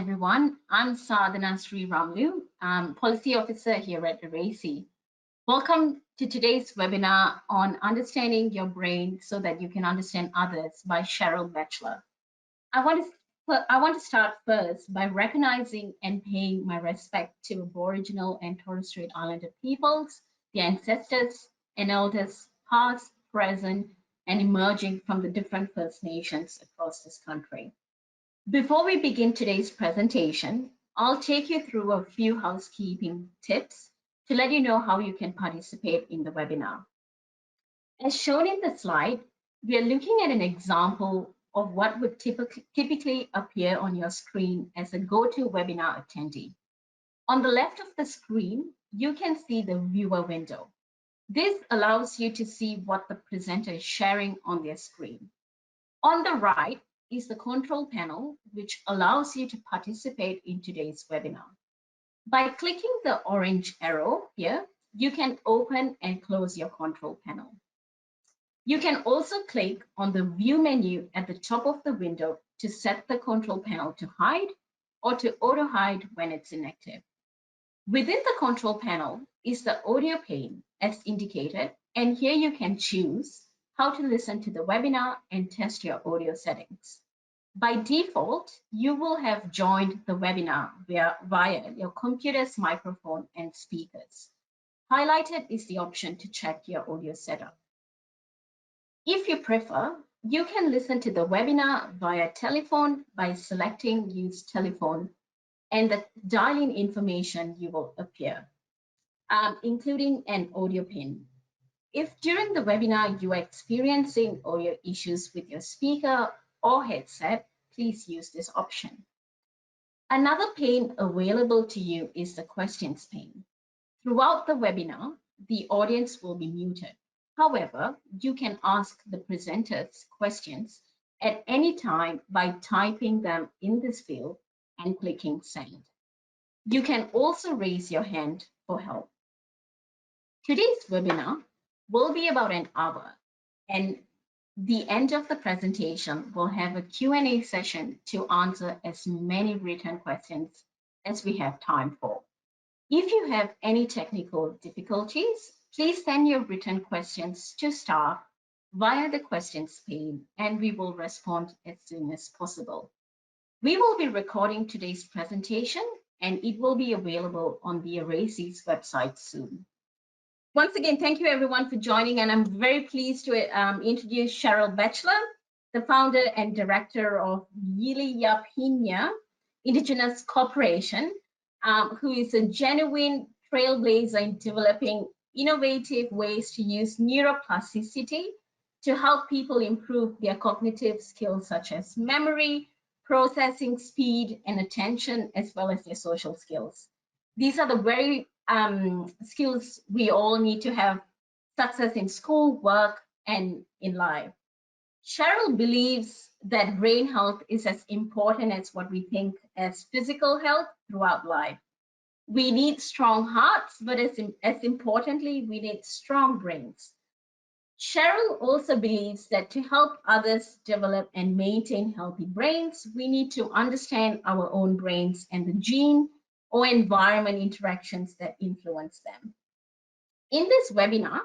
everyone. I'm Sadhana Sriramlu, Policy Officer here at Eracy. Welcome to today's webinar on Understanding Your Brain so that you can understand others by Sheryl Batchelor. I want to start first by recognizing and paying my respect to Aboriginal and Torres Strait Islander peoples, their ancestors and elders, past, present, and emerging from the different First Nations across this country. Before we begin today's presentation, I'll take you through a few housekeeping tips to let you know how you can participate in the webinar. As shown in the slide, we are looking at an example of what would typically appear on your screen as a GoToWebinar attendee. On the left of the screen, you can see the viewer window. This allows you to see what the presenter is sharing on their screen. On the right is the control panel, which allows you to participate in today's webinar. By clicking the orange arrow here, you can open and close your control panel. You can also click on the view menu at the top of the window to set the control panel to hide or to auto hide when it's inactive. Within the control panel is the audio pane as indicated, and here you can choose how to listen to the webinar and test your audio settings. By default, you will have joined the webinar via your computer's microphone and speakers. Highlighted is the option to check your audio setup. If you prefer, you can listen to the webinar via telephone by selecting Use Telephone, and the dial-in information you will appear, including an audio pin. If during the webinar you are experiencing audio issues with your speaker or headset, please use this option. Another pane available to you is the questions pane. Throughout the webinar, the audience will be muted. However, you can ask the presenters questions at any time by typing them in this field and clicking send. You can also raise your hand for help. Today's webinar will be about an hour, and the end of the presentation will have a Q&A session to answer as many written questions as we have time for. If you have any technical difficulties, please send your written questions to staff via the questions pane, and we will respond as soon as possible. We will be recording today's presentation, and it will be available on the Eracy's website soon. Once again, thank you everyone for joining, and I'm very pleased to introduce Sheryl Batchelor, the founder and director of Yiliyapinya Indigenous Corporation, who is a genuine trailblazer in developing innovative ways to use neuroplasticity to help people improve their cognitive skills such as memory, processing speed, and attention, as well as their social skills. These are the very skills we all need to have success in school, work, and in life. Sheryl believes that brain health is as important as what we think as physical health throughout life. We need strong hearts, but as importantly, we need strong brains. Sheryl also believes that to help others develop and maintain healthy brains, we need to understand our own brains and the gene or environment interactions that influence them. In this webinar,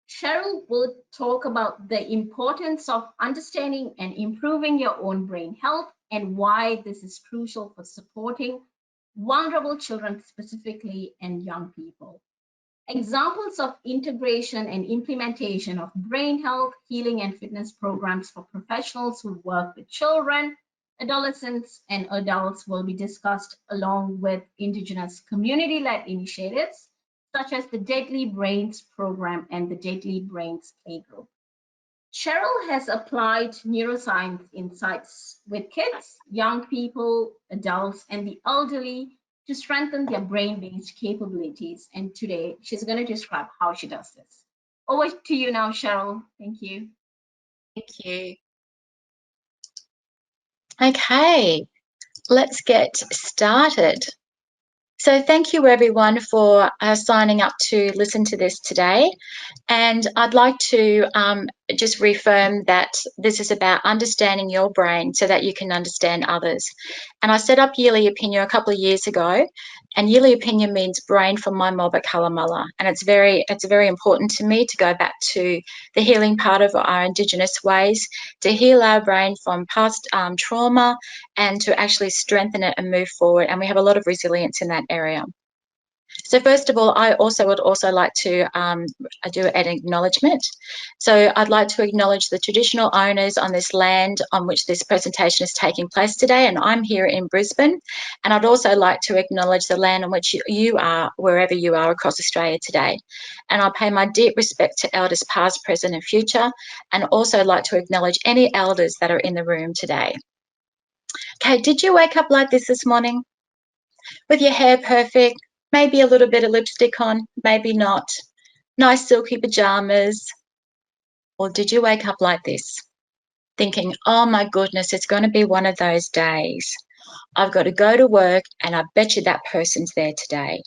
Sheryl will talk about the importance of understanding and improving your own brain health and why this is crucial for supporting vulnerable children specifically and young people. Examples of integration and implementation of brain health, healing, and fitness programs for professionals who work with children, adolescents, and adults will be discussed along with Indigenous community-led initiatives such as the Deadly Brains program and the Deadly Brains Playgroup. Sheryl has applied neuroscience insights with kids, young people, adults, and the elderly to strengthen their brain-based capabilities. And today, she's going to describe how she does this. Over to you now, Sheryl. Thank you. Thank you. Okay, let's get started. So thank you everyone for signing up to listen to this today. And I'd like to just reaffirm that this is about understanding your brain so that you can understand others. And I set up Yearly Opinion a couple of years ago, and Yearly Opinion means brain for my moba kalamala. And it's very important to me to go back to the healing part of our Indigenous ways, to heal our brain from past trauma and to actually strengthen it and move forward. And we have a lot of resilience in that area. So first of all, I would also like to do an acknowledgement. So I'd like to acknowledge the traditional owners on this land on which this presentation is taking place today, and I'm here in Brisbane. And I'd also like to acknowledge the land on which you are, wherever you are across Australia today. And I pay my deep respect to elders past, present and future, and also like to acknowledge any elders that are in the room today. Okay, did you wake up like this morning? With your hair perfect, maybe a little bit of lipstick on, maybe not, nice silky pajamas? Or did you wake up like this, thinking, oh my goodness, it's going to be one of those days. I've got to go to work and I bet you that person's there today.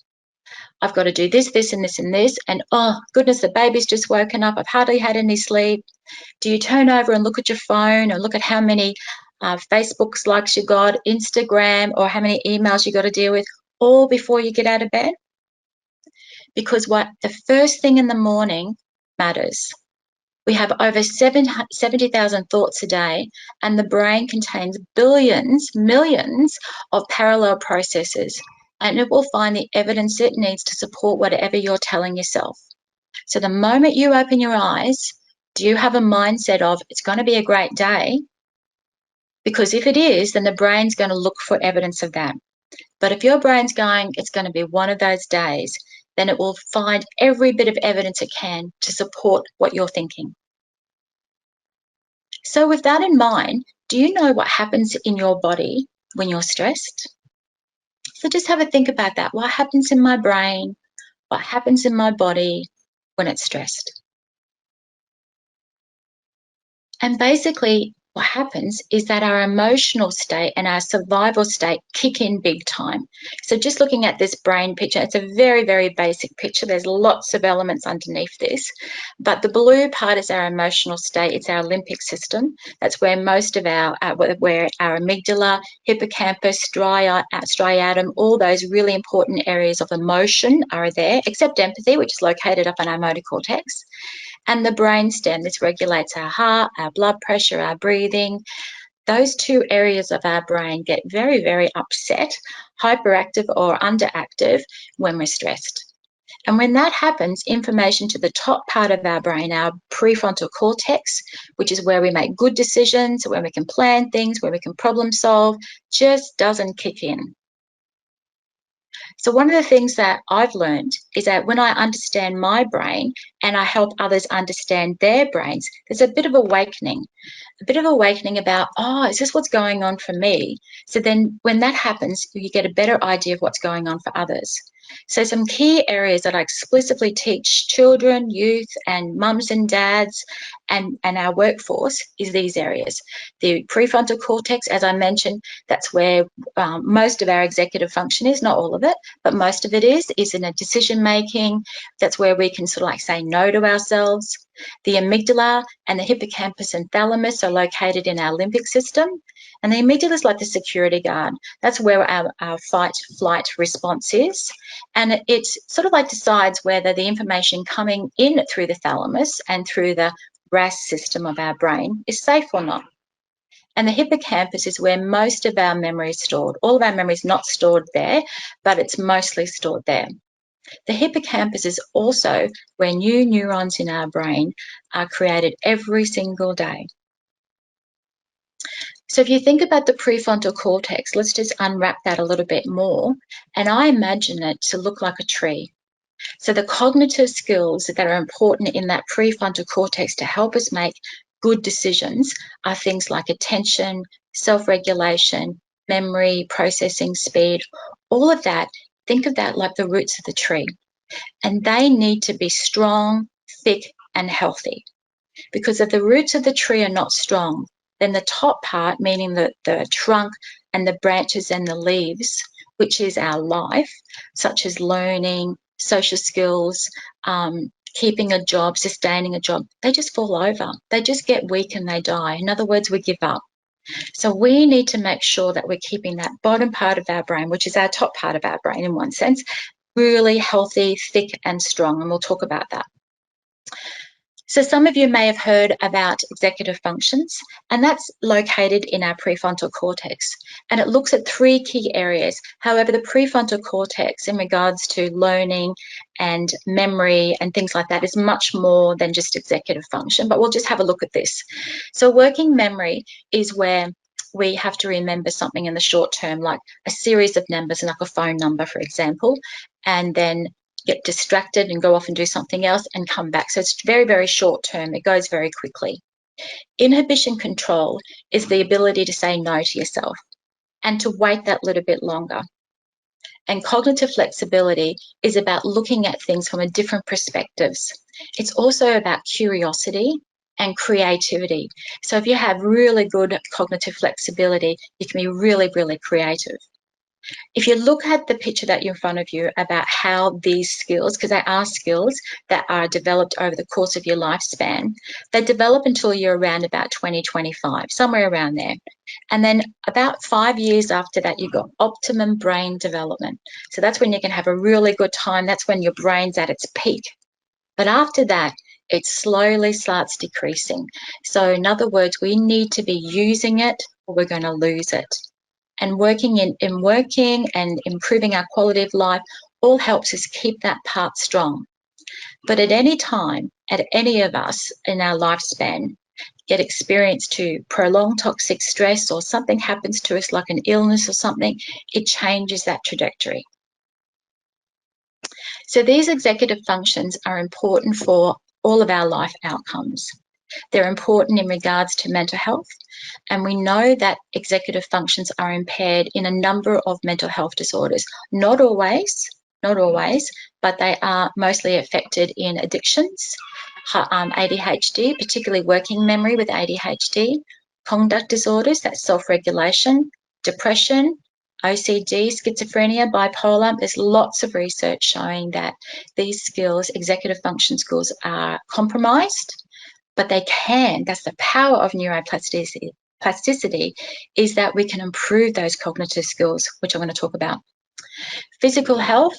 I've got to do this, this and this and this, and oh goodness, the baby's just woken up, I've hardly had any sleep. Do you turn over and look at your phone and look at how many Facebook's likes you got, Instagram, or how many emails you got to deal with, all before you get out of bed? Because the first thing in the morning matters. We have over 70,000 thoughts a day, and the brain contains billions, millions of parallel processes, and it will find the evidence it needs to support whatever you're telling yourself. So the moment you open your eyes, do you have a mindset of it's going to be a great day? Because if it is, then the brain's going to look for evidence of that. But if your brain's going, it's going to be one of those days, then it will find every bit of evidence it can to support what you're thinking. So with that in mind, do you know what happens in your body when you're stressed? So just have a think about that. What happens in my brain? What happens in my body when it's stressed? And basically, what happens is that our emotional state and our survival state kick in big time. So just looking at this brain picture, it's a very, very basic picture. There's lots of elements underneath this. But the blue part is our emotional state. It's our limbic system. That's where most of where our amygdala, hippocampus, striatum, all those really important areas of emotion are there, except empathy, which is located up in our motor cortex. And the brainstem, this regulates our heart, our blood pressure, our breathing. Those two areas of our brain get very, very upset, hyperactive or underactive when we're stressed. And when that happens, information to the top part of our brain, our prefrontal cortex, which is where we make good decisions, where we can plan things, where we can problem solve, just doesn't kick in. So one of the things that I've learned is that when I understand my brain and I help others understand their brains, there's a bit of awakening about, oh, is this what's going on for me? So then when that happens, you get a better idea of what's going on for others. So some key areas that I explicitly teach children, youth, and mums and dads and our workforce is these areas. The prefrontal cortex, as I mentioned, that's where most of our executive function is, not all of it, but most of it is in a decision making. That's where we can sort of like say no to ourselves. The amygdala and the hippocampus and thalamus are located in our limbic system. And the amygdala is like the security guard. That's where our fight-flight response is. And it sort of like decides whether the information coming in through the thalamus and through the RAS system of our brain is safe or not. And the hippocampus is where most of our memory is stored. All of our memory is not stored there, but it's mostly stored there. The hippocampus is also where new neurons in our brain are created every single day. So if you think about the prefrontal cortex, let's just unwrap that a little bit more. And I imagine it to look like a tree. So the cognitive skills that are important in that prefrontal cortex to help us make good decisions are things like attention, self-regulation, memory, processing speed, all of that. Think of that like the roots of the tree. And they need to be strong, thick, and healthy. Because if the roots of the tree are not strong, then the top part, meaning the trunk and the branches and the leaves, which is our life, such as learning, social skills, keeping a job, sustaining a job, they just fall over. They just get weak and they die. In other words, we give up. So we need to make sure that we're keeping that bottom part of our brain, which is our top part of our brain in one sense, really healthy, thick and strong, and we'll talk about that. So some of you may have heard about executive functions, and that's located in our prefrontal cortex. And it looks at 3 key areas. However, the prefrontal cortex in regards to learning and memory and things like that is much more than just executive function, but we'll just have a look at this. So working memory is where we have to remember something in the short term, like a series of numbers, like a phone number, for example, and then get distracted and go off and do something else and come back. So it's very, very short term. It goes very quickly. Inhibition control is the ability to say no to yourself and to wait that little bit longer. And cognitive flexibility is about looking at things from a different perspectives. It's also about curiosity and creativity. So if you have really good cognitive flexibility, you can be really, really creative. If you look at the picture that you're in front of you about how these skills, because they are skills that are developed over the course of your lifespan, they develop until you're around about 2025, somewhere around there. And then about 5 years after that, you've got optimum brain development. So that's when you can have a really good time. That's when your brain's at its peak. But after that, it slowly starts decreasing. So in other words, we need to be using it or we're going to lose it. And working and improving our quality of life all helps us keep that part strong. But at any time, at any of us in our lifespan, get experienced to prolonged toxic stress or something happens to us like an illness or something, it changes that trajectory. So these executive functions are important for all of our life outcomes. They're important in regards to mental health, and we know that executive functions are impaired in a number of mental health disorders. Not always, but they are mostly affected in addictions, ADHD, particularly working memory with ADHD, conduct disorders, that's self-regulation, depression, OCD, schizophrenia, bipolar. There's lots of research showing that these skills, executive function skills, are compromised. But they can, that's the power of neuroplasticity, is that we can improve those cognitive skills, which I'm going to talk about. Physical health,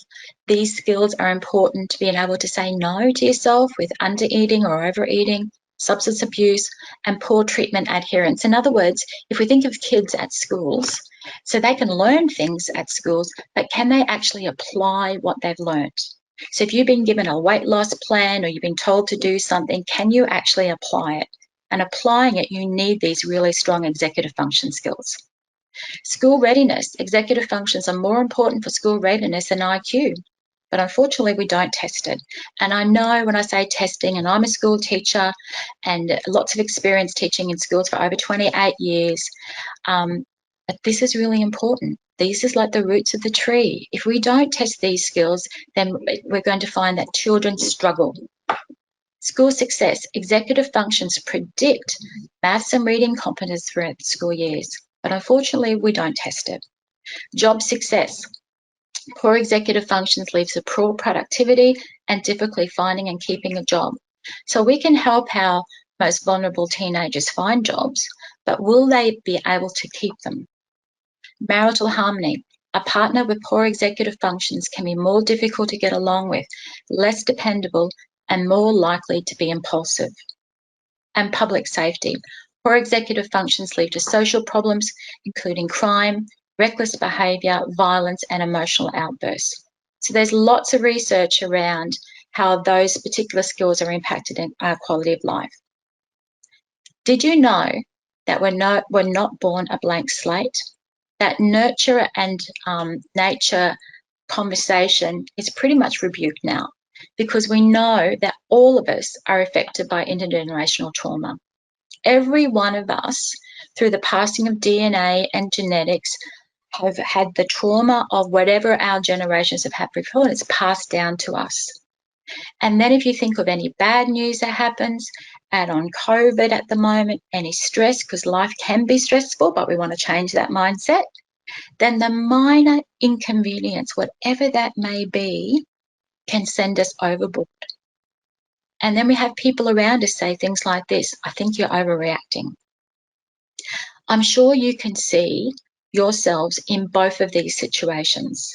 these skills are important to being able to say no to yourself with under-eating or overeating, substance abuse, and poor treatment adherence. In other words, if we think of kids at schools, so they can learn things at schools, but can they actually apply what they've learned? So if you've been given a weight loss plan or you've been told to do something, can you actually apply it? And applying it, you need these really strong executive function skills. School readiness. Executive functions are more important for school readiness than IQ. But unfortunately, we don't test it. And I know when I say testing, and I'm a school teacher and lots of experience teaching in schools for over 28 years, but this is really important. This is like the roots of the tree. If we don't test these skills, then we're going to find that children struggle. School success. Executive functions predict maths and reading competence throughout the school years, but unfortunately, we don't test it. Job success. Poor executive functions leads to poor productivity and difficulty finding and keeping a job. So we can help our most vulnerable teenagers find jobs, but will they be able to keep them? Marital harmony. A partner with poor executive functions can be more difficult to get along with, less dependable, and more likely to be impulsive. And public safety. Poor executive functions lead to social problems, including crime, reckless behaviour, violence, and emotional outbursts. So there's lots of research around how those particular skills are impacted in our quality of life. Did you know that we're not born a blank slate? That nurture and nature conversation is pretty much rebuked now, because we know that all of us are affected by intergenerational trauma. Every one of us, through the passing of DNA and genetics, have had the trauma of whatever our generations have had before, and it's passed down to us. And then if you think of any bad news that happens, add on COVID at the moment, any stress, because life can be stressful, but we want to change that mindset, then the minor inconvenience, whatever that may be, can send us overboard. And then we have people around us say things like this: I think you're overreacting. I'm sure you can see yourselves in both of these situations,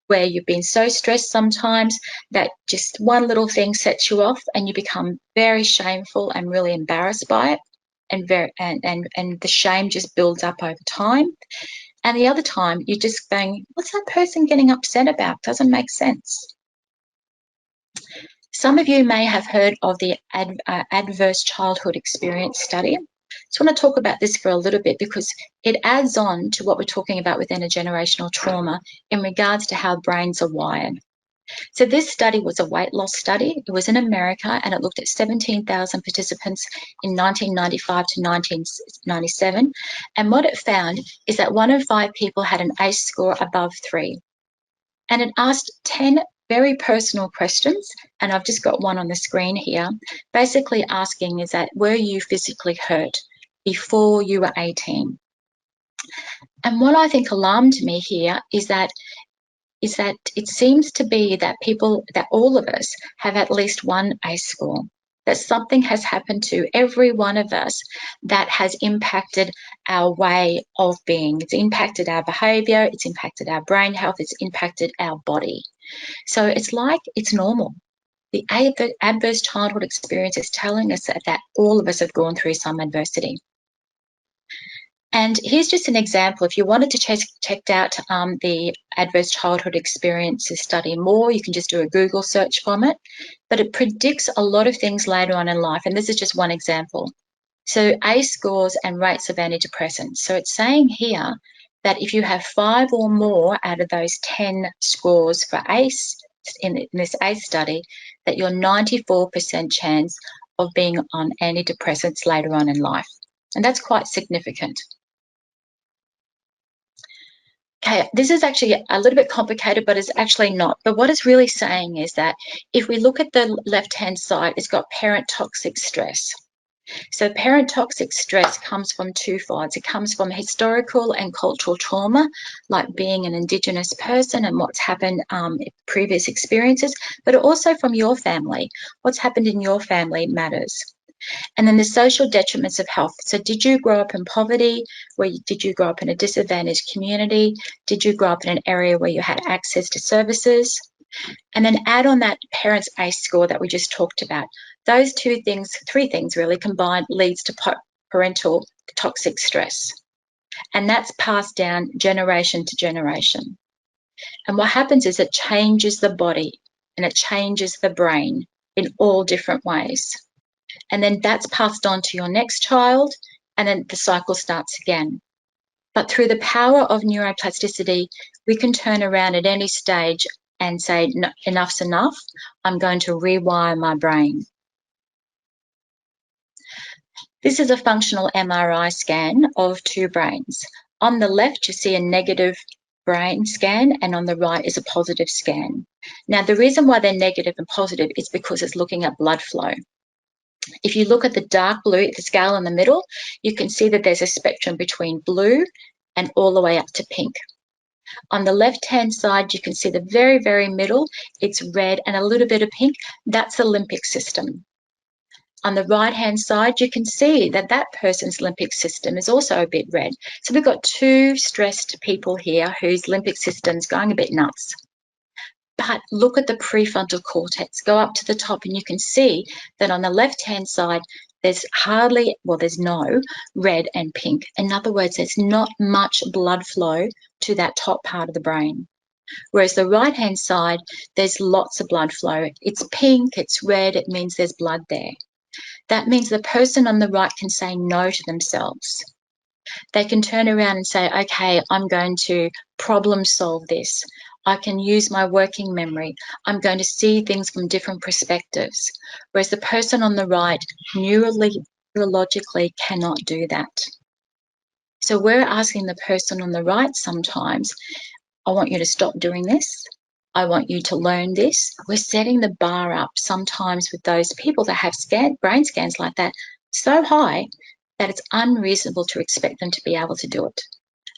where you've been so stressed sometimes that just one little thing sets you off and you become very shameful and really embarrassed by it, and the shame just builds up over time. And the other time you're just going, what's that person getting upset about? Doesn't make sense. Some of you may have heard of the adverse childhood experience study. So I want to talk about this for a little bit because it adds on to what we're talking about with intergenerational trauma in regards to how brains are wired. So this study was a weight loss study. It was in America and it looked at 17,000 participants in 1995 to 1997. And what it found is that 1 in 5 people had an ACE score above 3. And it asked 10 very personal questions, and I've just got one on the screen here, basically asking is that, were you physically hurt before you were 18? And what I think alarmed me here is that it seems to be that all of us have at least one ACE score, that something has happened to every one of us that has impacted our way of being. It's impacted our behavior, it's impacted our brain health, it's impacted our body. So it's like it's normal. The adverse childhood experience is telling us that all of us have gone through some adversity. And here's just an example. If you wanted to check out the adverse childhood experiences study more, you can just do a Google search from it. But it predicts a lot of things later on in life. And this is just one example. So ACE scores and rates of antidepressants. So it's saying here that if you have 5 or more out of those 10 scores for ACE, in this ACE study, that you're 94% chance of being on antidepressants later on in life. And that's quite significant. Okay, this is actually a little bit complicated, but it's actually not. But what it's really saying is that if we look at the left-hand side, it's got parent toxic stress. So parent toxic stress comes from two sides. It comes from historical and cultural trauma, like being an Indigenous person and what's happened in previous experiences, but also from your family. What's happened in your family matters. And then the social detriments of health. So did you grow up in poverty? Did you grow up in a disadvantaged community? Did you grow up in an area where you had access to services? And then add on that parent's ACE score that we just talked about. Those three things really combined leads to parental toxic stress. And that's passed down generation to generation. And what happens is it changes the body and it changes the brain in all different ways. And then that's passed on to your next child, and then the cycle starts again. But through the power of neuroplasticity, we can turn around at any stage and say, no, enough's enough, I'm going to rewire my brain. This is a functional MRI scan of 2 brains. On the left, you see a negative brain scan, and on the right is a positive scan. Now, the reason why they're negative and positive is because it's looking at blood flow. If you look at the dark blue, the scale in the middle, you can see that there's a spectrum between blue and all the way up to pink. On the left-hand side, you can see the very, very middle, it's red and a little bit of pink. That's the limbic system. On the right-hand side, you can see that that person's limbic system is also a bit red. So we've got 2 stressed people here whose limbic system's going a bit nuts. But look at the prefrontal cortex. Go up to the top and you can see that on the left-hand side, there's no red and pink. In other words, there's not much blood flow to that top part of the brain. Whereas the right-hand side, there's lots of blood flow. It's pink, it's red, it means there's blood there. That means the person on the right can say no to themselves. They can turn around and say, okay, I'm going to problem solve this. I can use my working memory. I'm going to see things from different perspectives. Whereas the person on the right neurologically cannot do that. So we're asking the person on the right sometimes, I want you to stop doing this. I want you to learn this. We're setting the bar up sometimes with those people that have brain scans like that so high that it's unreasonable to expect them to be able to do it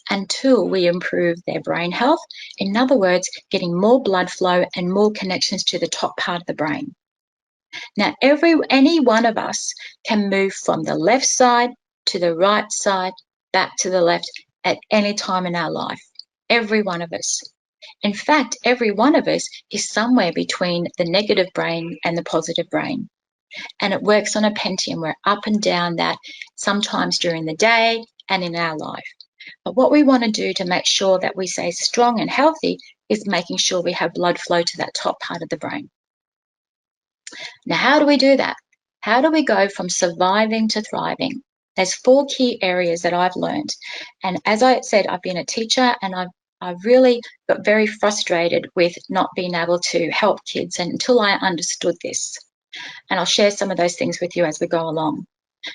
until we improve their brain health. In other words, getting more blood flow and more connections to the top part of the brain. Now, any one of us can move from the left side to the right side, back to the left at any time in our life. Every one of us. In fact, every one of us is somewhere between the negative brain and the positive brain. And it works on a pendulum. We're up and down that sometimes during the day and in our life. But what we want to do to make sure that we stay strong and healthy is making sure we have blood flow to that top part of the brain. Now, how do we do that? How do we go from surviving to thriving? There's 4 key areas that I've learned. And as I said, I've been a teacher and I've really got very frustrated with not being able to help kids until I understood this. And I'll share some of those things with you as we go along.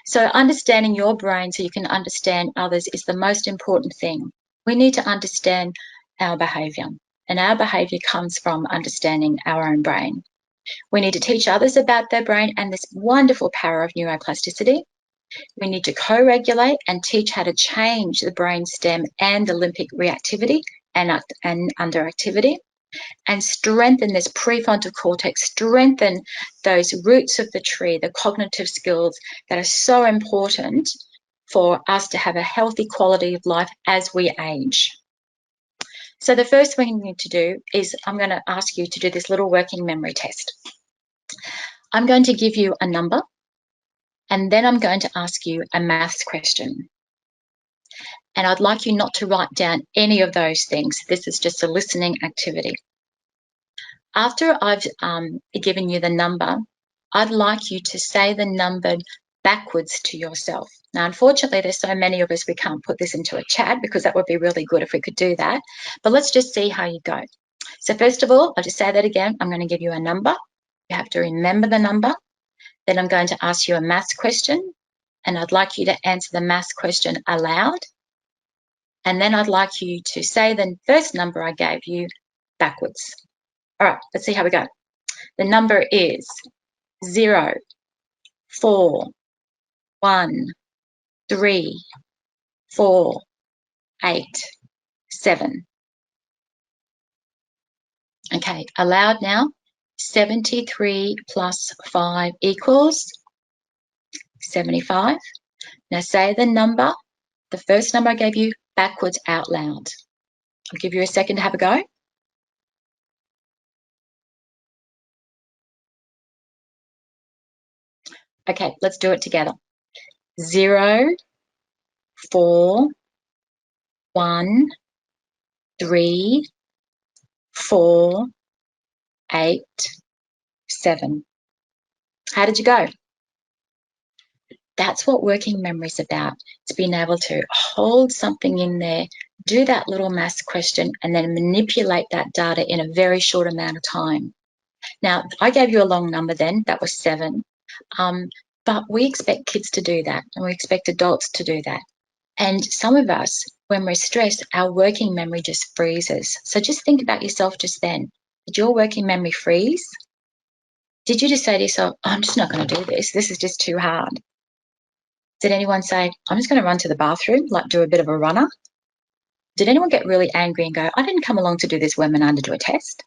So understanding your brain so you can understand others is the most important thing. We need to understand our behaviour, and our behaviour comes from understanding our own brain. We need to teach others about their brain and this wonderful power of neuroplasticity. We need to co-regulate and teach how to change the brain stem and the limbic reactivity and underactivity, and strengthen this prefrontal cortex, strengthen those roots of the tree, the cognitive skills that are so important for us to have a healthy quality of life as we age. So the first thing we need to do is I'm going to ask you to do this little working memory test. I'm going to give you a number, and then I'm going to ask you a maths question. And I'd like you not to write down any of those things. This is just a listening activity. After I've given you the number, I'd like you to say the number backwards to yourself. Now, unfortunately, there's so many of us, we can't put this into a chat because that would be really good if we could do that. But let's just see how you go. So first of all, I'll just say that again. I'm going to give you a number. You have to remember the number. Then I'm going to ask you a maths question, and I'd like you to answer the maths question aloud. And then I'd like you to say the first number I gave you backwards. All right, let's see how we go. The number is 0, 4, 1, 3, 4, 8, 7. Okay, aloud now. 73 plus 5 equals 75. Now say the number, the first number I gave you, backwards out loud. I'll give you a second to have a go. Okay, let's do it together. 0, 4, 1, 3, 4, 8, 7. How did you go? That's what working memory is about. It's being able to hold something in there, do that little maths question, and then manipulate that data in a very short amount of time. Now, I gave you a long number then, that was 7. But we expect kids to do that, and we expect adults to do that. And some of us, when we're stressed, our working memory just freezes. So just think about yourself just then. Did your working memory freeze? Did you just say to yourself, oh, I'm just not going to do this. This is just too hard. Did anyone say, I'm just going to run to the bathroom, like do a bit of a runner? Did anyone get really angry and go, I didn't come along to do this webinar to do a test?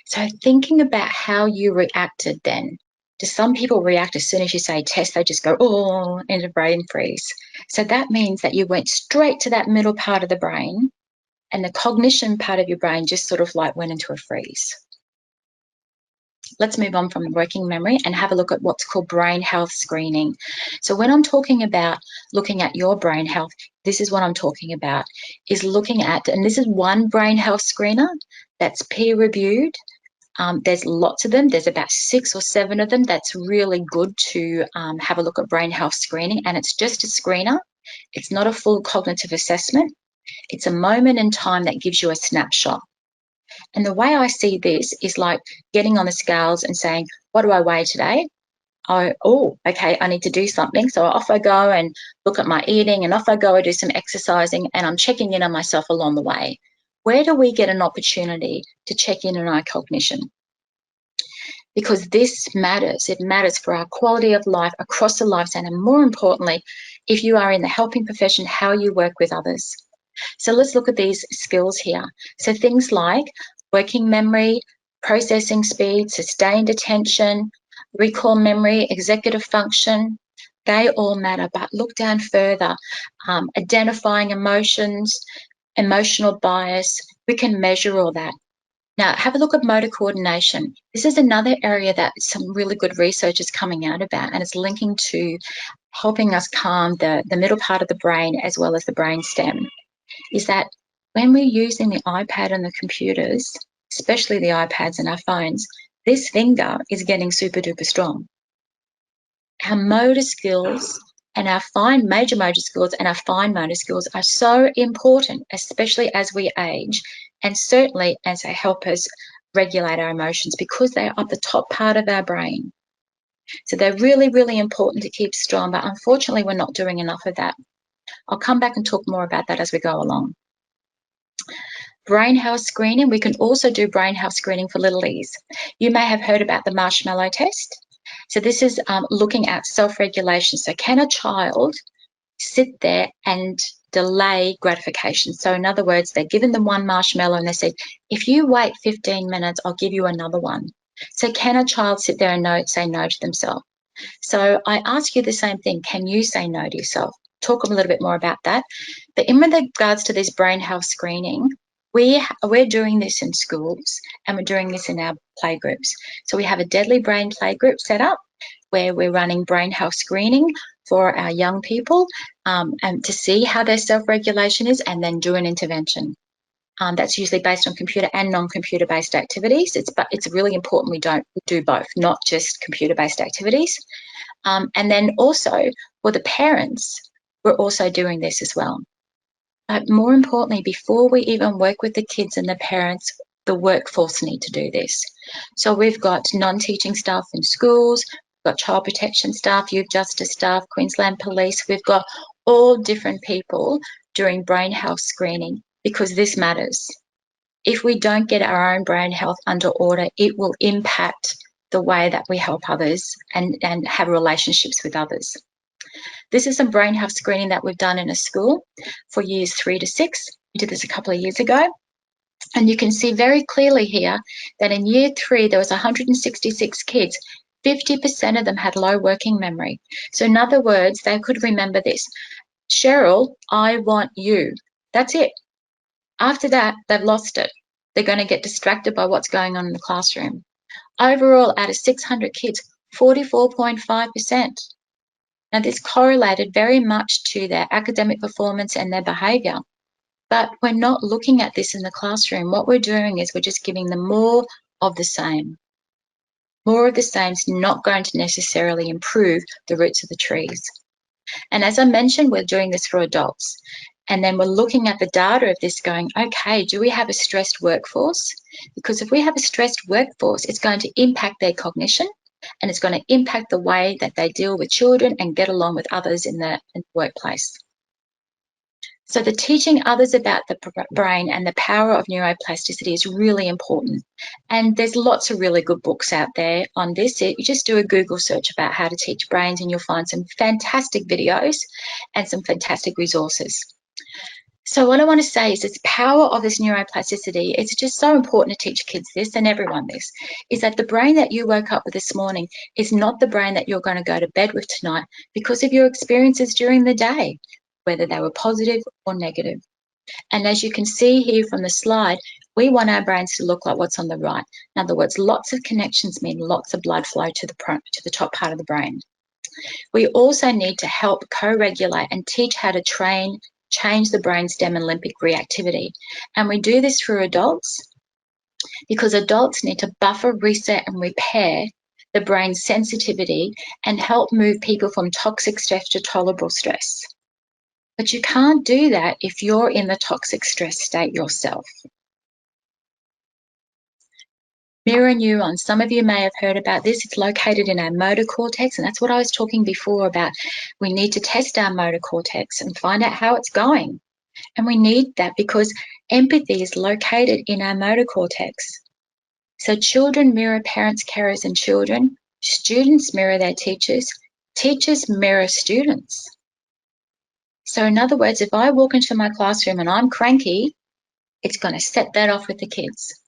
So thinking about how you reacted then. Do some people react as soon as you say test, they just go, oh, into brain freeze. So that means that you went straight to that middle part of the brain, and the cognition part of your brain just sort of like went into a freeze. Let's move on from working memory and have a look at what's called brain health screening. So when I'm talking about looking at your brain health, this is what I'm talking about, is looking at, and this is one brain health screener that's peer-reviewed. There's lots of them. There's about 6 or 7 of them. That's really good to have a look at brain health screening, and it's just a screener. It's not a full cognitive assessment. It's a moment in time that gives you a snapshot. And the way I see this is like getting on the scales and saying, what do I weigh today? Oh, okay, I need to do something. So off I go and look at my eating, and off I go and do some exercising, and I'm checking in on myself along the way. Where do we get an opportunity to check in on our cognition? Because this matters. It matters for our quality of life across the lifespan, and more importantly, if you are in the helping profession, how you work with others. So let's look at these skills here. So things like working memory, processing speed, sustained attention, recall memory, executive function, they all matter. But look down further, identifying emotions, emotional bias, we can measure all that. Now, have a look at motor coordination. This is another area that some really good research is coming out about, and it's linking to helping us calm the middle part of the brain as well as the brain stem, is that when we're using the iPad and the computers, especially the iPads and our phones, this finger is getting super duper strong. Our motor skills and our fine major motor skills and our fine motor skills are so important, especially as we age, and certainly as they help us regulate our emotions, because they are up the top part of our brain. So they're really, really important to keep strong, but unfortunately we're not doing enough of that. I'll come back and talk more about that as we go along. Brain health screening, we can also do brain health screening for littlies. You may have heard about the Marshmallow test. So this is looking at self-regulation. So can a child sit there and delay gratification? So in other words, they're given them one marshmallow and they said, if you wait 15 minutes, I'll give you another one. So can a child sit there and say no to themselves? So I ask you the same thing. Can you say no to yourself? Talk a little bit more about that. But in regards to this brain health screening, we're doing this in schools and we're doing this in our playgroups. So we have a Deadly Brain Playgroup set up where we're running brain health screening for our young people and to see how their self-regulation is, and then do an intervention. That's usually based on computer and non-computer based activities. It's really important we do both, not just computer-based activities. And then also for the parents, we're also doing this as well. But more importantly, before we even work with the kids and the parents, the workforce need to do this. So we've got non-teaching staff in schools, we've got child protection staff, youth justice staff, Queensland Police. We've got all different people doing brain health screening, because this matters. If we don't get our own brain health under order, it will impact the way that we help others and have relationships with others. This is some brain health screening that we've done in a school for years 3 to 6. We did this a couple of years ago. And you can see very clearly here that in year 3, there was 166 kids. 50% of them had low working memory. So in other words, they could remember this: Sheryl, I want you. That's it. After that, they've lost it. They're going to get distracted by what's going on in the classroom. Overall, out of 600 kids, 44.5%. Now, this correlated very much to their academic performance and their behaviour. But we're not looking at this in the classroom. What we're doing is we're just giving them more of the same. More of the same is not going to necessarily improve the roots of the trees. And as I mentioned, we're doing this for adults. And then we're looking at the data of this going, okay, do we have a stressed workforce? Because if we have a stressed workforce, it's going to impact their cognition, and it's going to impact the way that they deal with children and get along with others in the workplace. So the teaching others about the brain and the power of neuroplasticity is really important. And there's lots of really good books out there on this. You just do a Google search about how to teach brains and you'll find some fantastic videos and some fantastic resources. So what I want to say is this power of this neuroplasticity, it's just so important to teach kids this and everyone this, is that the brain that you woke up with this morning is not the brain that you're going to go to bed with tonight because of your experiences during the day, whether they were positive or negative. And as you can see here from the slide, we want our brains to look like what's on the right. In other words, lots of connections mean lots of blood flow to the top part of the brain. We also need to help co-regulate and teach how to change the brainstem and limbic reactivity. And we do this for adults because adults need to buffer, reset, and repair the brain's sensitivity and help move people from toxic stress to tolerable stress. But you can't do that if you're in the toxic stress state yourself. Mirror neurons, some of you may have heard about this. It's located in our motor cortex, and that's what I was talking before about. We need to test our motor cortex and find out how it's going. And we need that because empathy is located in our motor cortex. So children mirror parents, carers, and children. Students mirror their teachers. Teachers mirror students. So in other words, if I walk into my classroom and I'm cranky, it's going to set that off with the kids.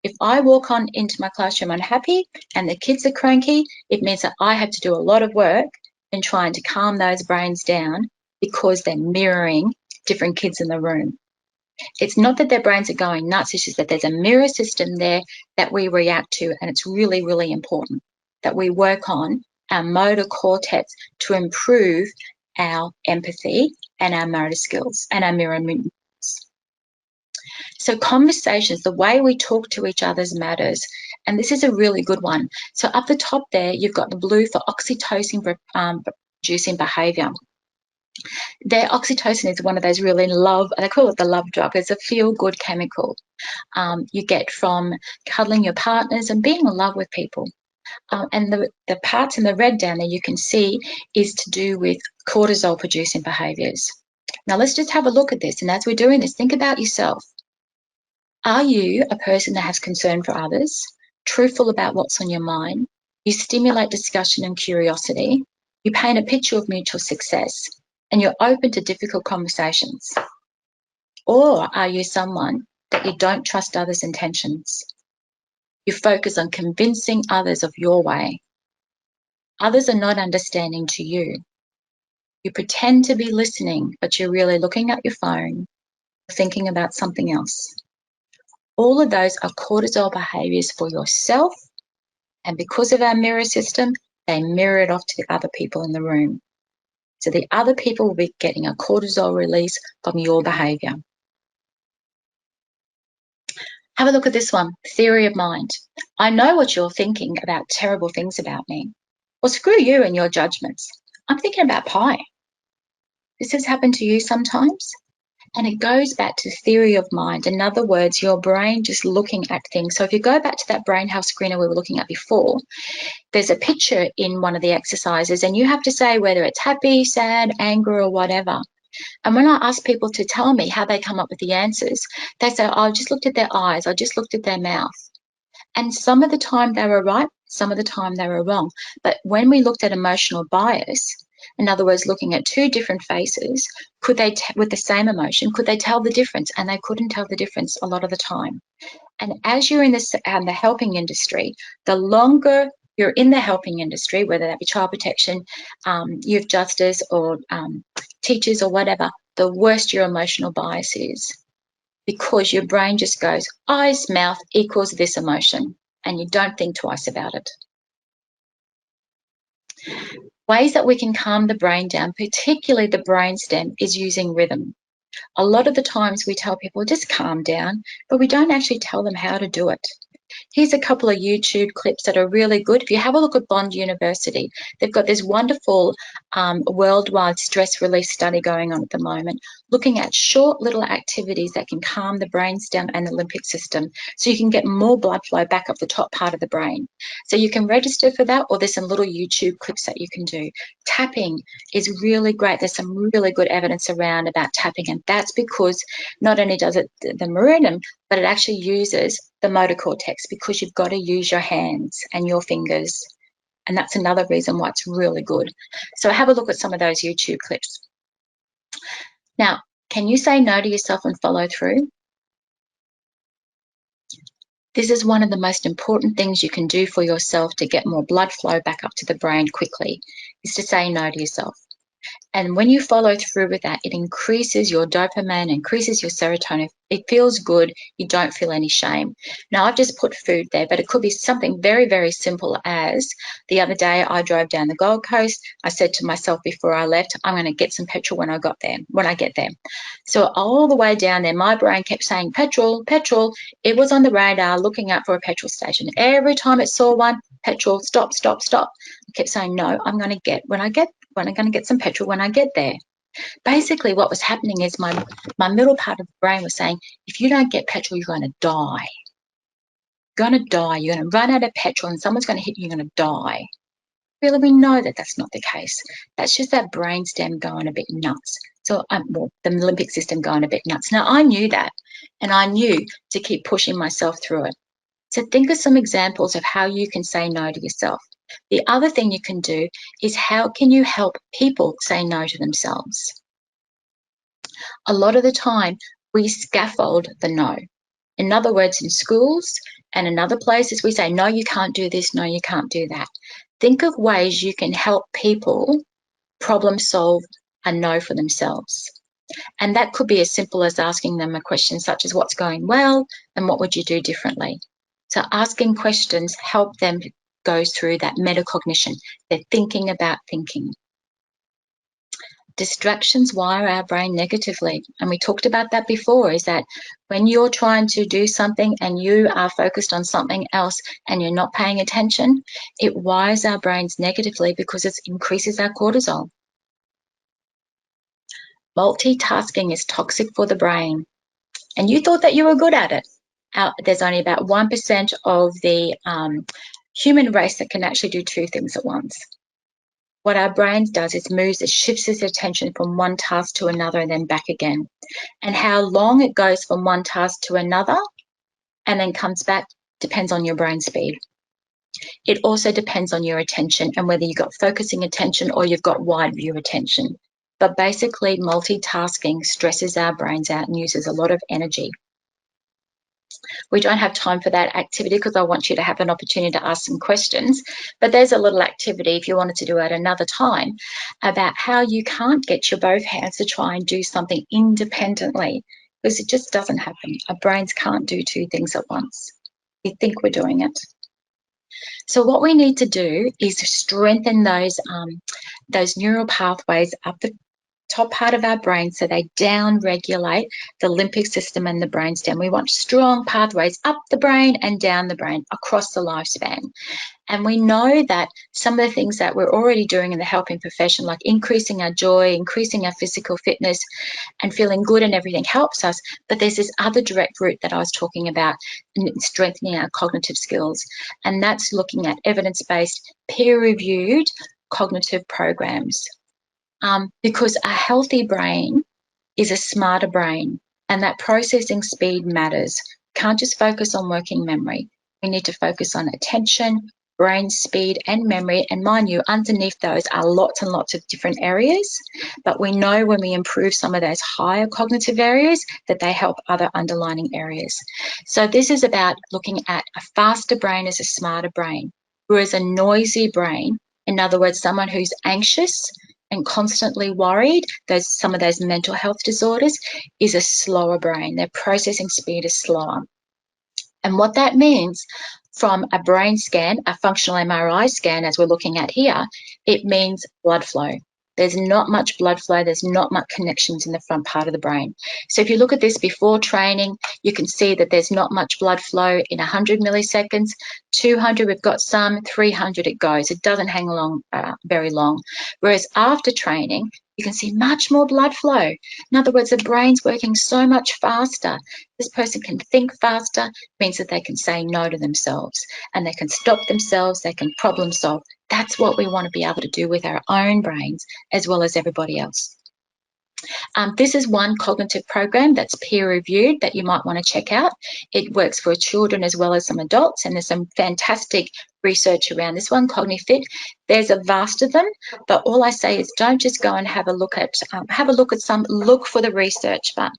If I walk on into my classroom unhappy and the kids are cranky, it means that I have to do a lot of work in trying to calm those brains down because they're mirroring different kids in the room. It's not that their brains are going nuts, it's just that there's a mirror system there that we react to, and it's really, really important that we work on our motor cortex to improve our empathy and our motor skills and our mirror movements. So conversations, the way we talk to each other matters, and this is a really good one. So up the top there, you've got the blue for oxytocin producing behaviour. Their oxytocin is one of those really they call it the love drug. It's a feel-good chemical you get from cuddling your partners and being in love with people. And the parts in the red down there you can see is to do with cortisol-producing behaviours. Now let's just have a look at this. And as we're doing this, think about yourself. Are you a person that has concern for others, truthful about what's on your mind? You stimulate discussion and curiosity. You paint a picture of mutual success, and you're open to difficult conversations. Or are you someone that you don't trust others' intentions? You focus on convincing others of your way. Others are not understanding to you. You pretend to be listening, but you're really looking at your phone, thinking about something else. All of those are cortisol behaviours for yourself, and because of our mirror system, they mirror it off to the other people in the room. So the other people will be getting a cortisol release from your behaviour. Have a look at this one, theory of mind. I know what you're thinking about terrible things about me. Well, screw you and your judgments. I'm thinking about pie. This has happened to you sometimes? And it goes back to theory of mind. In other words, your brain just looking at things. So if you go back to that brain health screener we were looking at before, there's a picture in one of the exercises and you have to say whether it's happy, sad, anger, or whatever. And when I ask people to tell me how they come up with the answers, they say, oh, I just looked at their eyes, I just looked at their mouth. And some of the time they were right, some of the time they were wrong. But when we looked at emotional bias, in other words, looking at two different faces, could they, with the same emotion, could they tell the difference? And they couldn't tell the difference a lot of the time. And as you're in the helping industry, the longer you're in the helping industry, whether that be child protection, youth justice, or teachers or whatever, the worse your emotional bias is. Because your brain just goes, eyes, mouth equals this emotion, and you don't think twice about it. Ways that we can calm the brain down, particularly the brainstem, is using rhythm. A lot of the times we tell people, just calm down, but we don't actually tell them how to do it. Here's a couple of YouTube clips that are really good. If you have a look at Bond University, they've got this wonderful worldwide stress release study going on at the moment, looking at short little activities that can calm the brainstem and the limbic system so you can get more blood flow back up the top part of the brain. So you can register for that, or there's some little YouTube clips that you can do. Tapping is really great. There's some really good evidence around about tapping, and that's because not only does it the meridian, but it actually uses the motor cortex, because you've got to use your hands and your fingers. And that's another reason why it's really good. So have a look at some of those YouTube clips. Now, can you say no to yourself and follow through? This is one of the most important things you can do for yourself to get more blood flow back up to the brain quickly, is to say no to yourself. And when you follow through with that, it increases your dopamine, increases your serotonin. It feels good. You don't feel any shame. Now, I've just put food there, but it could be something very, very simple as the other day I drove down the Gold Coast. I said to myself before I left, I'm going to get some petrol when I get there. So all the way down there, my brain kept saying, petrol, petrol. It was on the radar looking out for a petrol station. Every time it saw one, petrol, stop, stop, stop. I kept saying, no, I'm going to get some petrol when I get there. Basically, what was happening is my middle part of the brain was saying, if you don't get petrol, you're going to die. You're going to die. You're going to run out of petrol and someone's going to hit you. You're going to die. Really, we know that that's not the case. That's just that brainstem going a bit nuts. So, the limbic system going a bit nuts. Now, I knew that, and I knew to keep pushing myself through it. So think of some examples of how you can say no to yourself. The other thing you can do is, how can you help people say no to themselves? A lot of the time, we scaffold the no. In other words, in schools and in other places, we say, no, you can't do this, no, you can't do that. Think of ways you can help people problem solve and know for themselves. And that could be as simple as asking them a question such as what's going well and what would you do differently? So asking questions help them go through that metacognition. They're thinking about thinking. Distractions wire our brain negatively. And we talked about that before, is that when you're trying to do something and you are focused on something else and you're not paying attention, it wires our brains negatively because it increases our cortisol. Multitasking is toxic for the brain. And you thought that you were good at it. There's only about 1% of the human race that can actually do two things at once. What our brain does is it shifts its attention from one task to another and then back again. And how long it goes from one task to another and then comes back depends on your brain speed. It also depends on your attention and whether you've got focusing attention or you've got wide view attention. But basically, multitasking stresses our brains out and uses a lot of energy. We don't have time for that activity because I want you to have an opportunity to ask some questions. But there's a little activity if you wanted to do it another time about how you can't get your both hands to try and do something independently because it just doesn't happen. Our brains can't do two things at once. We think we're doing it. So what we need to do is strengthen those neural pathways up the top part of our brain so they down-regulate the limbic system and the brainstem. We want strong pathways up the brain and down the brain across the lifespan. And we know that some of the things that we're already doing in the helping profession, like increasing our joy, increasing our physical fitness and feeling good and everything helps us. But there's this other direct route that I was talking about in strengthening our cognitive skills. And that's looking at evidence-based, peer-reviewed cognitive programs. Because a healthy brain is a smarter brain, and that processing speed matters. Can't just focus on working memory. We need to focus on attention, brain speed, and memory. And mind you, underneath those are lots and lots of different areas, but we know when we improve some of those higher cognitive areas that they help other underlying areas. So this is about looking at a faster brain as a smarter brain, whereas a noisy brain, in other words, someone who's anxious and constantly worried, some of those mental health disorders, is a slower brain. Their processing speed is slower. And what that means from a brain scan, a functional MRI scan, as we're looking at here, it means blood flow. There's not much blood flow. There's not much connections in the front part of the brain. So if you look at this before training, you can see that there's not much blood flow in 100 milliseconds. 200, we've got some. 300, it goes. It doesn't hang along very long. Whereas after training, you can see much more blood flow. In other words, the brain's working so much faster. This person can think faster, means that they can say no to themselves and they can stop themselves, they can problem solve. That's what we want to be able to do with our own brains as well as everybody else. This is one cognitive program that's peer-reviewed that you might want to check out. It works for children as well as some adults, and there's some fantastic research around this one, CogniFit. There's a vast of them, but all I say is don't just go and have a look at some, look for the research, but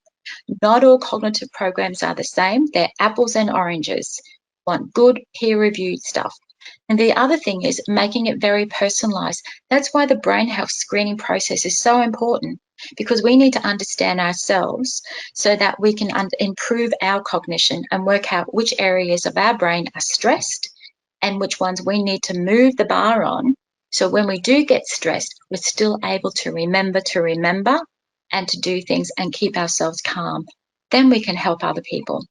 not all cognitive programs are the same. They're apples and oranges. You want good peer-reviewed stuff. And the other thing is making it very personalised. That's why the brain health screening process is so important, because we need to understand ourselves so that we can improve our cognition and work out which areas of our brain are stressed and which ones we need to move the bar on. So when we do get stressed, we're still able to remember and to do things and keep ourselves calm. Then we can help other people.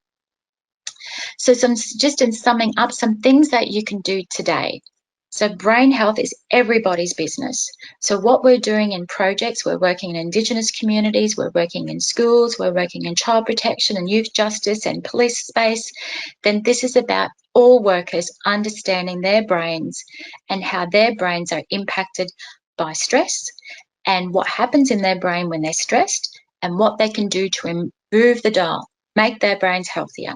So just in summing up, some things that you can do today. So brain health is everybody's business. So what we're doing in projects, we're working in Indigenous communities, we're working in schools, we're working in child protection and youth justice and police space, then this is about all workers understanding their brains and how their brains are impacted by stress and what happens in their brain when they're stressed and what they can do to move the dial, make their brains healthier.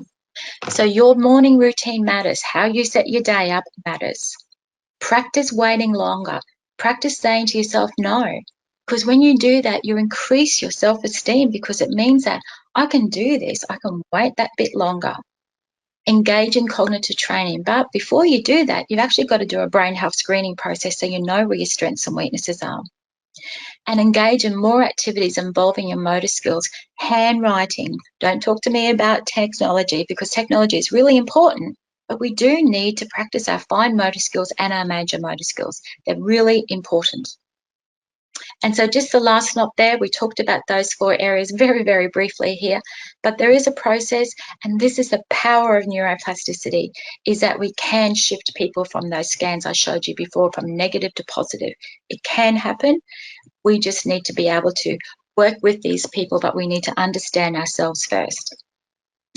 So your morning routine matters. How you set your day up matters. Practice waiting longer. Practice saying to yourself, no. Because when you do that, you increase your self-esteem, because it means that I can do this, I can wait that bit longer. Engage in cognitive training. But before you do that, you've actually got to do a brain health screening process so you know where your strengths and weaknesses are. And engage in more activities involving your motor skills. Handwriting. Don't talk to me about technology, because technology is really important, but we do need to practice our fine motor skills and our major motor skills. They're really important. And so just the last slot there, we talked about those 4 areas very, very briefly here, but there is a process, and this is the power of neuroplasticity, is that we can shift people from those scans I showed you before, from negative to positive. It can happen. We just need to be able to work with these people, but we need to understand ourselves first.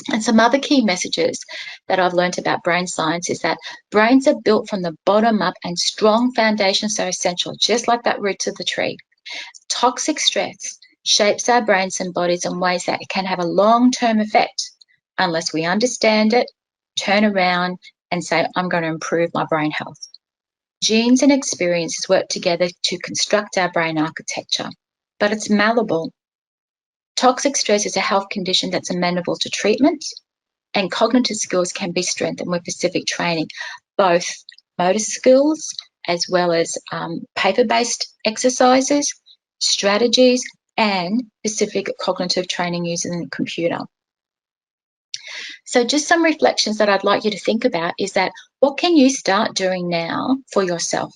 And some other key messages that I've learned about brain science is that brains are built from the bottom up, and strong foundations are essential, just like that root of the tree. Toxic stress shapes our brains and bodies in ways that can have a long-term effect unless we understand it, turn around and say, I'm going to improve my brain health. Genes and experiences work together to construct our brain architecture, but it's malleable. Toxic stress is a health condition that's amenable to treatment, and cognitive skills can be strengthened with specific training, both motor skills as well as paper-based exercises, strategies, and specific cognitive training using the computer. So just some reflections that I'd like you to think about is that, what can you start doing now for yourself?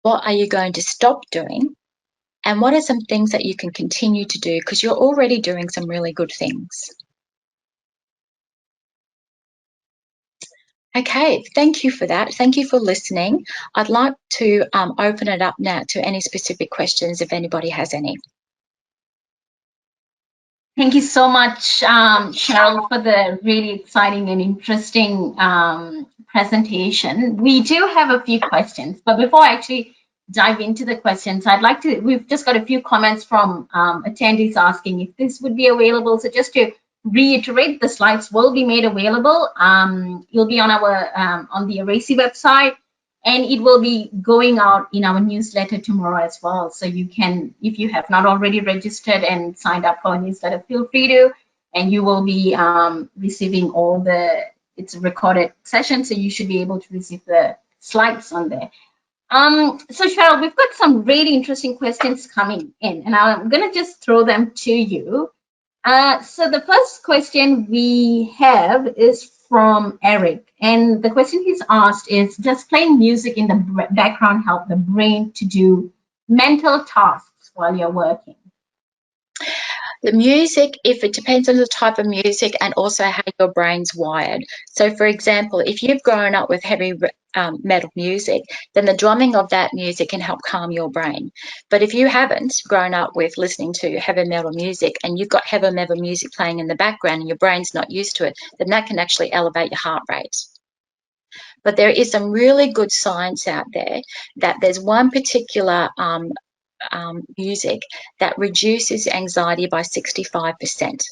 What are you going to stop doing? And what are some things that you can continue to do, because you're already doing some really good things? Okay, thank you for that. Thank you for listening. I'd like to open it up now to any specific questions if anybody has any. Thank you so much, Sheryl, for the really exciting and interesting presentation. We do have a few questions, but before I actually dive into the questions, we've just got a few comments from attendees asking if this would be available. So just to reiterate, the slides will be made available. You'll be on our on the Eracy website, and it will be going out in our newsletter tomorrow as well. So you can, if you have not already registered and signed up for a newsletter, feel free to, and you will be receiving all the, it's a recorded session, so you should be able to receive the slides on there. So Sheryl, we've got some really interesting questions coming in, and I'm gonna just throw them to you. So the first question we have is from Eric, and the question he's asked is, does playing music in the background help the brain to do mental tasks while you're working? The music, if it depends on the type of music and also how your brain's wired. So, for example, if you've grown up with heavy metal music, then the drumming of that music can help calm your brain. But if you haven't grown up with listening to heavy metal music and you've got heavy metal music playing in the background and your brain's not used to it, then that can actually elevate your heart rate. But there is some really good science out there that there's one particular music that reduces anxiety by 65%,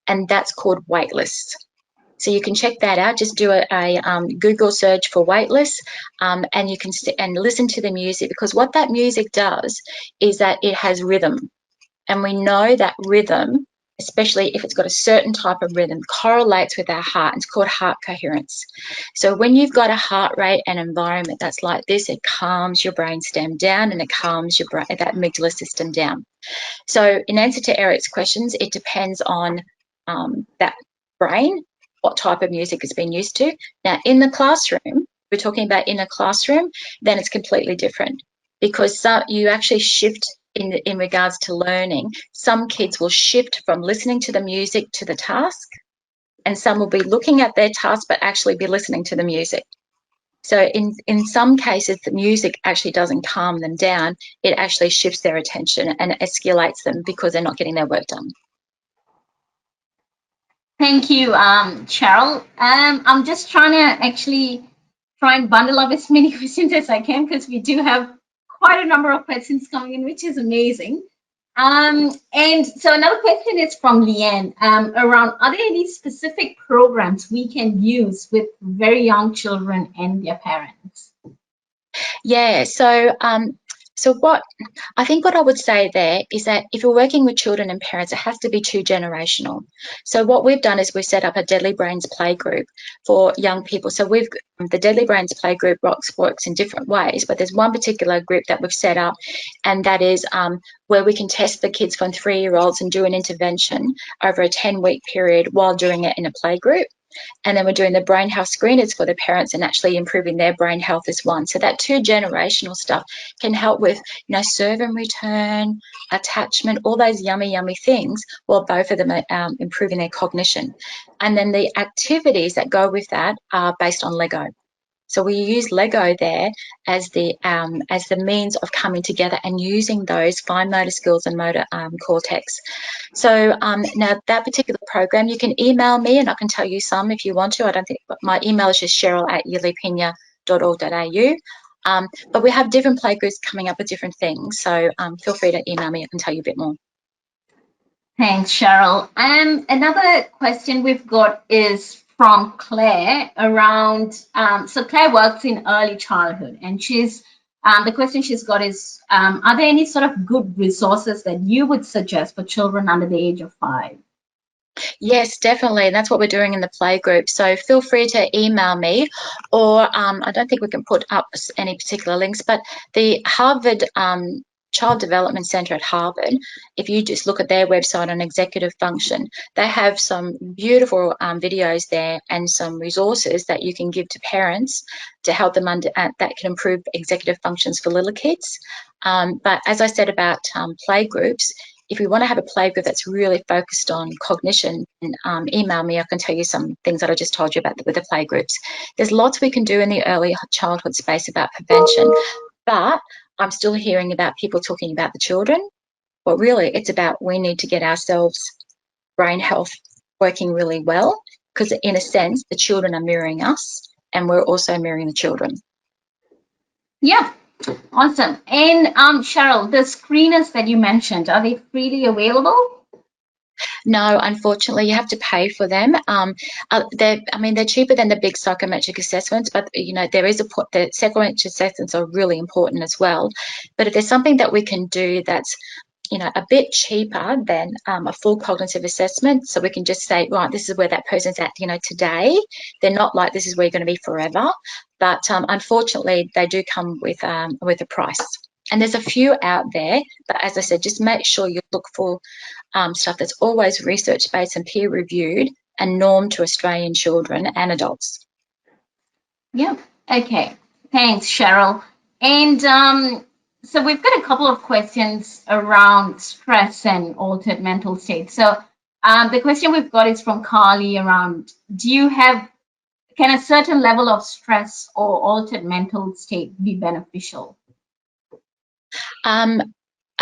and that's called Weightless. So you can check that out. Just do a Google search for Weightless, and you can listen to the music, because what that music does is that it has rhythm, and we know that rhythm, especially if it's got a certain type of rhythm, correlates with our heart. It's called heart coherence. So when you've got a heart rate and environment that's like this, it calms your brain stem down, and it calms your brain, that amygdala system down. So in answer to Eric's questions, it depends on that brain, what type of music has been used to. Now, in the classroom, we're talking about in a classroom, then it's completely different, because you actually shift in regards to learning. Some kids will shift from listening to the music to the task, and some will be looking at their task but actually be listening to the music. So in some cases, the music actually doesn't calm them down. It actually shifts their attention and escalates them because they're not getting their work done. Thank you, Sheryl. I'm just trying to actually try and bundle up as many questions as I can, because we do have quite a number of questions coming in, which is amazing. And so another question is from Leanne, around, are there any specific programs we can use with very young children and their parents? Yeah, so So what I would say there is that if you're working with children and parents, it has to be too generational. So what we've done is we've set up a Deadly Brains Playgroup for young people. So the Deadly Brains Playgroup works in different ways, but there's one particular group that we've set up, and that is where we can test the kids from 3-year-olds and do an intervention over a 10-week period while doing it in a playgroup. And then we're doing the brain health screeners for the parents and actually improving their brain health as one. So that 2 generational stuff can help with, serve and return, attachment, all those yummy, yummy things, while both of them are improving their cognition. And then the activities that go with that are based on Lego. So we use Lego there as the means of coming together and using those fine motor skills and motor cortex. So now that particular program, you can email me and I can tell you some if you want to. I don't think my email is just cheryl@yilipina.org.au. But we have different playgroups coming up with different things. So feel free to email me. I can tell you a bit more. Thanks, Cheryl. Another question we've got is from Claire around, so Claire works in early childhood, and the question she's got is, are there any sort of good resources that you would suggest for children under the age of 5? Yes, definitely. And that's what we're doing in the playgroup. So feel free to email me, or I don't think we can put up any particular links, but the Harvard Child Development Center at Harvard, if you just look at their website on executive function, they have some beautiful videos there and some resources that you can give to parents to help them that can improve executive functions for little kids. But as I said about play groups, if you want to have a play group that's really focused on cognition, email me. I can tell you some things that I just told you about with the play groups. There's lots we can do in the early childhood space about prevention, but I'm still hearing about people talking about the children. But really, it's about we need to get ourselves brain health working really well, because in a sense, the children are mirroring us and we're also mirroring the children. Yeah, awesome. And Cheryl, the screeners that you mentioned, are they freely available? No, unfortunately, you have to pay for them. They're cheaper than the big psychometric assessments, but the psychometric assessments are really important as well. But if there's something that we can do that's a bit cheaper than a full cognitive assessment, so we can just say, right, this is where that person's at, today. They're not like this is where you're going to be forever. But unfortunately, they do come with a price. And there's a few out there, but as I said, just make sure you look for stuff that's always research-based and peer-reviewed and normed to Australian children and adults. Yeah. Okay. Thanks, Cheryl. And so we've got a couple of questions around stress and altered mental state. So the question we've got is from Carly around, can a certain level of stress or altered mental state be beneficial? A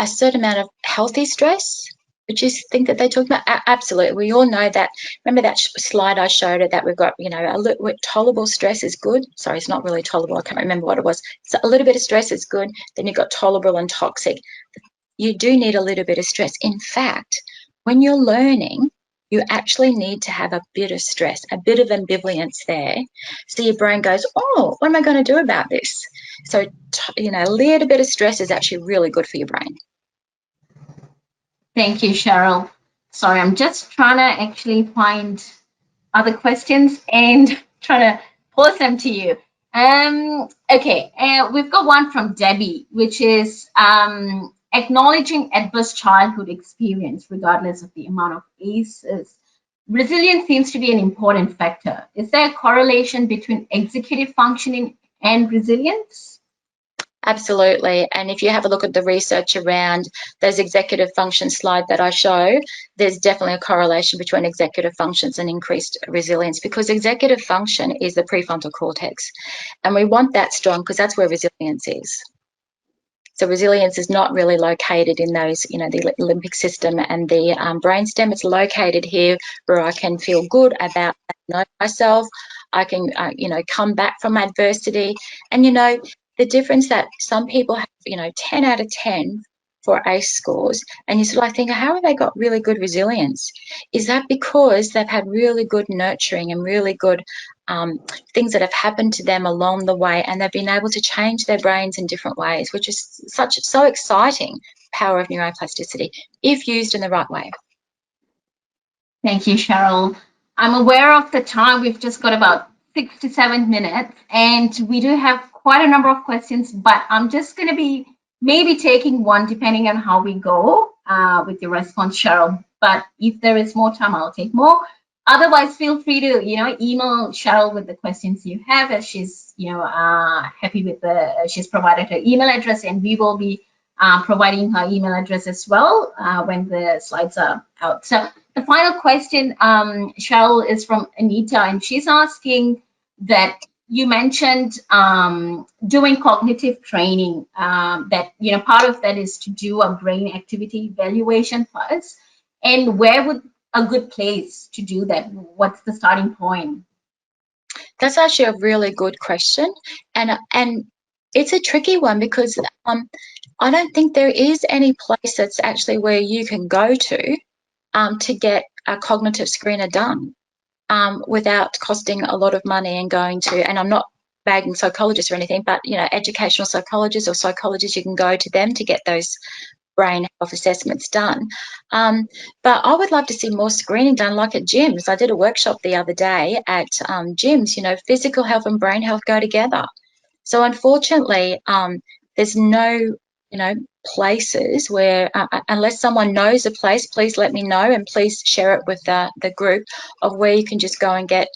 certain amount of healthy stress, would you think that they're talking about? Absolutely. We all know that. Remember that slide I showed it that we've got, tolerable stress is good. Sorry, it's not really tolerable. I can't remember what it was. So a little bit of stress is good. Then you've got tolerable and toxic. You do need a little bit of stress. In fact, when you're learning, you actually need to have a bit of stress, a bit of ambivalence there. So your brain goes, oh, what am I going to do about this? So, a little bit of stress is actually really good for your brain. Thank you, Cheryl. Sorry, I'm just trying to actually find other questions and trying to post them to you. Okay, we've got one from Debbie, which is acknowledging adverse childhood experience, regardless of the amount of ACEs. Resilience seems to be an important factor. Is there a correlation between executive functioning and resilience? Absolutely. And if you have a look at the research around those executive function slide that I show, there's definitely a correlation between executive functions and increased resilience, because executive function is the prefrontal cortex. And we want that strong because that's where resilience is. So resilience is not really located in those, the limbic system and the brainstem. It's located here where I can feel good about myself. I can, come back from adversity. And, the difference that some people have, 10 out of 10 for ACE scores, and you sort of think, how have they got really good resilience? Is that because they've had really good nurturing and really good things that have happened to them along the way, and they've been able to change their brains in different ways, which is so exciting. Power of neuroplasticity if used in the right way. Thank you, Sheryl. I'm aware of the time. We've just got about 6 to 7 minutes, and we do have quite a number of questions, but I'm just going to be maybe taking one depending on how we go with your response, Sheryl. But if there is more time, I'll take more. Otherwise, feel free to, email Sheryl with the questions you have, as she's, happy with she's provided her email address, and we will be providing her email address as well when the slides are out. So the final question, Sheryl, is from Anita, and she's asking that you mentioned doing cognitive training, that, part of that is to do a brain activity evaluation first. And where would a good place to do that? What's the starting point? That's actually a really good question, and it's a tricky one because I don't think there is any place that's actually where you can go to get a cognitive screener done without costing a lot of money and going to, and I'm not bagging psychologists or anything, but educational psychologists or psychologists, you can go to them to get those brain health assessments done. But I would love to see more screening done, like at gyms. I did a workshop the other day at gyms. Physical health and brain health go together. So unfortunately, there's no places where, unless someone knows a place, please let me know, and please share it with the group of where you can just go and get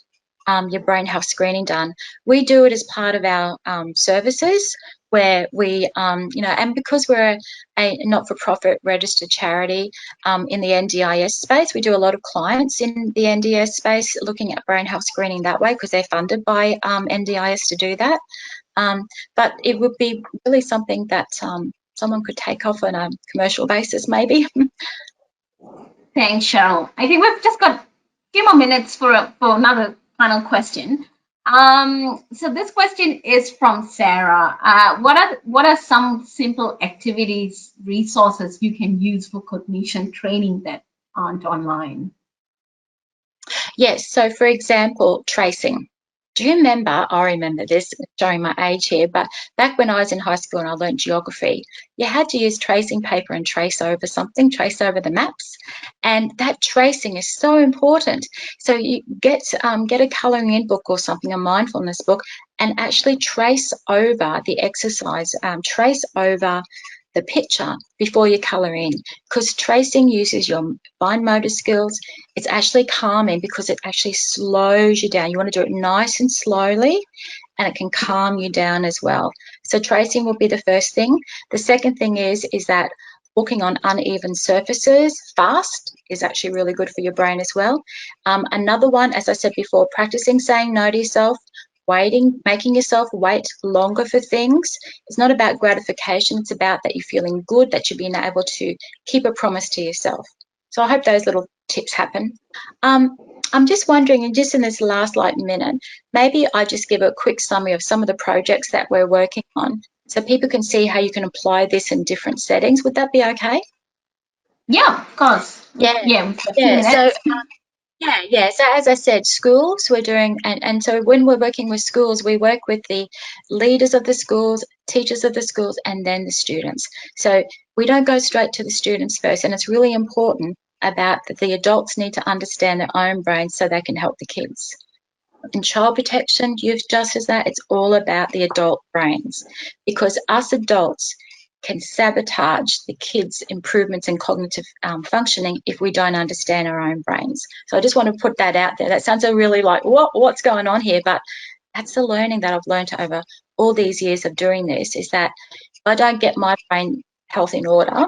your brain health screening done. We do it as part of our services, where we, and because we're a not-for-profit registered charity in the NDIS space, we do a lot of clients in the NDIS space looking at brain health screening that way, because they're funded by NDIS to do that. But it would be really something that someone could take off on a commercial basis, maybe. Thanks, Sheryl. I think we've just got a few more minutes for another final question. So this question is from Sarah. What are some simple activities, resources you can use for cognition training that aren't online? Yes, so for example, tracing. Do you remember, I remember this, showing my age here, but back when I was in high school and I learned geography, you had to use tracing paper and trace over something, trace over the maps. And that tracing is so important. So you get a colouring in book or something, a mindfulness book, and actually trace over the exercise, trace over the picture before you colour in, because tracing uses your fine motor skills. It's actually calming because it actually slows you down. You want to do it nice and slowly, and it can calm you down as well. So tracing will be the first thing. The second thing is that walking on uneven surfaces fast is actually really good for your brain as well. Another one, as I said before, practicing saying no to yourself, waiting, making yourself wait longer for things. It's not about gratification. It's about that you're feeling good, that you're being able to keep a promise to yourself. So I hope those little tips happen. I'm just wondering, and just in this last minute, maybe I just give a quick summary of some of the projects that we're working on, so people can see how you can apply this in different settings. Would that be okay? Yeah, of course. Yeah. We've got a few minutes. So yeah. So as I said, schools we're doing, and so when we're working with schools, we work with the leaders of the schools, teachers of the schools, and then the students. So we don't go straight to the students first, and it's really important about that the adults need to understand their own brains so they can help the kids. In child protection, youth justice, it's all about the adult brains, because us adults can sabotage the kids' improvements in cognitive functioning if we don't understand our own brains. So I just want to put that out there. That sounds really like, what's going on here? But that's the learning that I've learned over all these years of doing this, is that if I don't get my brain health in order,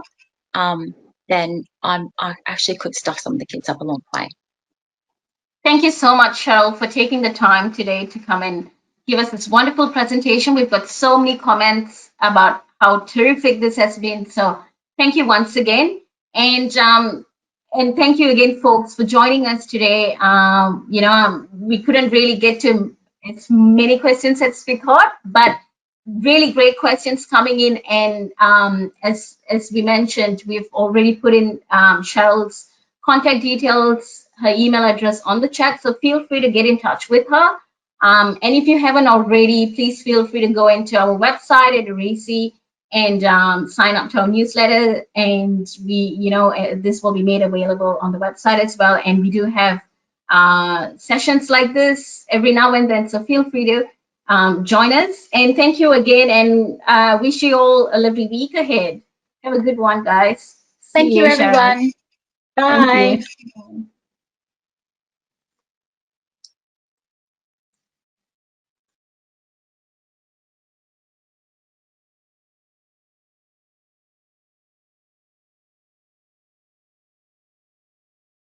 then I actually could stuff some of the kids up a long way. Thank you so much, Sheryl, for taking the time today to come and give us this wonderful presentation. We've got so many comments about how terrific this has been. So thank you once again. And thank you again, folks, for joining us today. We couldn't really get to as many questions as we thought, but really great questions coming in. And as we mentioned, we've already put in Sheryl's contact details, her email address on the chat. So feel free to get in touch with her. And if you haven't already, please feel free to go into our website at Eracy and sign up to our newsletter. And this will be made available on the website as well. And we do have sessions like this every now and then, so feel free to join us. And thank you again, and wish you all a lovely week ahead. Have a good one, guys. Thank See you, you, Sheryl. everyone. Thank Bye. you.